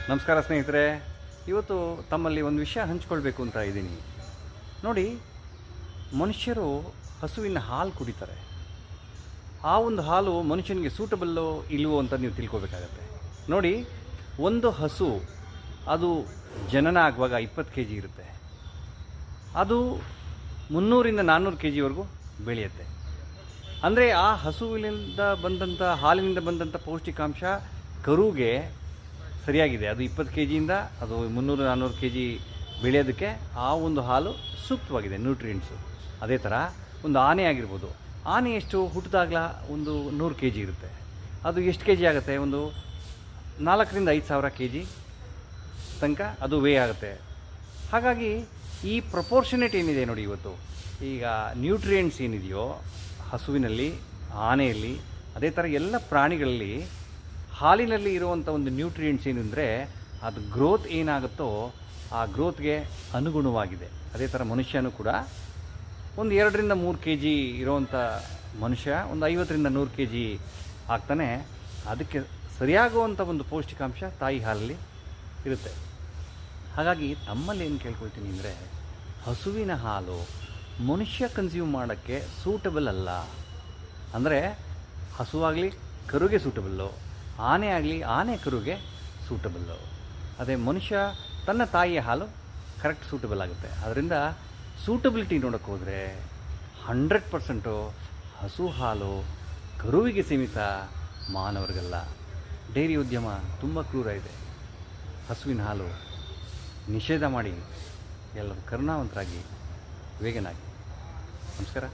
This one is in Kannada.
ನಮಸ್ಕಾರ ಸ್ನೇಹಿತರೆ, ಇವತ್ತು ತಮ್ಮಲ್ಲಿ ಒಂದು ವಿಷಯ ಹಂಚ್ಕೊಳ್ಬೇಕು ಅಂತ ಇದ್ದೀನಿ. ನೋಡಿ, ಮನುಷ್ಯರು ಹಸುವಿನ ಹಾಲು ಕುಡಿತಾರೆ. ಆ ಒಂದು ಹಾಲು ಮನುಷ್ಯನಿಗೆ ಸೂಟಬಲ್ಲೋ ಇಲ್ವೋ ಅಂತ ನೀವು ತಿಳ್ಕೊಬೇಕಾಗತ್ತೆ. ನೋಡಿ, ಒಂದು ಹಸು ಅದು ಜನನ ಆಗುವಾಗ 20 kg ಇರುತ್ತೆ. ಅದು 300 ರಿಂದ 400 kgವರೆಗೂ ಬೆಳೆಯುತ್ತೆ. ಅಂದರೆ ಆ ಹಸುವಿನಿಂದ ಬಂದಂಥ ಹಾಲಿನಿಂದ ಬಂದಂಥ ಪೌಷ್ಟಿಕಾಂಶ ಕರುಗೆ ಸರಿಯಾಗಿದೆ. ಅದು 20 kgಯಿಂದ ಅದು 300-400 kg ಬೆಳೆಯೋದಕ್ಕೆ ಆ ಒಂದು ಹಾಲು ಸೂಕ್ತವಾಗಿದೆ, ನ್ಯೂಟ್ರಿಯೆಂಟ್ಸು. ಅದೇ ಥರ ಒಂದು ಆನೆ ಆಗಿರ್ಬೋದು. ಆನೆ ಎಷ್ಟು ಹುಟ್ಟಿದಾಗಲ ಒಂದು 100 kg ಇರುತ್ತೆ. ಅದು ಎಷ್ಟು kg ಆಗುತ್ತೆ? ಒಂದು 4 ರಿಂದ 5 ಸಾವಿರ kg ತನಕ ಅದು ವೇ ಆಗುತ್ತೆ. ಹಾಗಾಗಿ ಈ ಪ್ರಪೋರ್ಷನೇಟ್ ಏನಿದೆ ನೋಡಿ, ಇವತ್ತು ಈಗ ನ್ಯೂಟ್ರಿಯೆಂಟ್ಸ್ ಏನಿದೆಯೋ ಹಸುವಿನಲ್ಲಿ, ಆನೆಯಲ್ಲಿ, ಅದೇ ಥರ ಎಲ್ಲ ಪ್ರಾಣಿಗಳಲ್ಲಿ ಹಾಲಿನಲ್ಲಿ ಇರುವಂಥ ಒಂದು ನ್ಯೂಟ್ರಿಯೆಂಟ್ಸ್ ಏನು ಅಂದರೆ ಅದು ಗ್ರೋತ್ ಏನಾಗುತ್ತೋ ಆ ಗ್ರೋತ್ಗೆ ಅನುಗುಣವಾಗಿದೆ. ಅದೇ ಥರ ಮನುಷ್ಯನೂ ಕೂಡ ಒಂದು 2 ರಿಂದ 3 kg ಇರೋವಂಥ ಮನುಷ್ಯ ಒಂದು 50 ರಿಂದ 100 kg ಆಗ್ತಾನೆ. ಅದಕ್ಕೆ ಸರಿಯಾಗುವಂಥ ಒಂದು ಪೌಷ್ಟಿಕಾಂಶ ತಾಯಿ ಹಾಲಲ್ಲಿ ಇರುತ್ತೆ. ಹಾಗಾಗಿ ತಮ್ಮಲ್ಲಿ ಏನು ಕೇಳ್ಕೊಳ್ತೀನಿ ಅಂದರೆ, ಹಸುವಿನ ಹಾಲು ಮನುಷ್ಯ ಕನ್ಸ್ಯೂಮ್ ಮಾಡೋಕ್ಕೆ ಸೂಟಬಲ್ ಅಲ್ಲ. ಅಂದರೆ ಹಸುವಾಗಲಿ ಕರುಗೆ ಸೂಟಬಲ್ಲು, ಆನೆ ಆಗಲಿ ಆನೆ ಕರುಗೆ ಸೂಟಬಲ್ಲು. ಅದೇ ಮನುಷ್ಯ ತನ್ನ ತಾಯಿಯ ಹಾಲು ಕರೆಕ್ಟ್ ಸೂಟಬಲ್ ಆಗುತ್ತೆ. ಅದರಿಂದ ಸೂಟಬಿಲಿಟಿ ನೋಡೋಕ್ಕೆ ಹೋದರೆ 100% ಹಸು ಹಾಲು ಕರುವಿಗೆ ಸೀಮಿತ, ಮಾನವರಿಗಲ್ಲ. ಡೈರಿ ಉದ್ಯಮ ತುಂಬ ಕ್ರೂರ ಇದೆ. ಹಸುವಿನ ಹಾಲು ನಿಷೇಧ ಮಾಡಿ ಎಲ್ಲರೂ ಕರುಣಾವಂತರಾಗಿ, ವೇಗನಾಗಿ. ನಮಸ್ಕಾರ.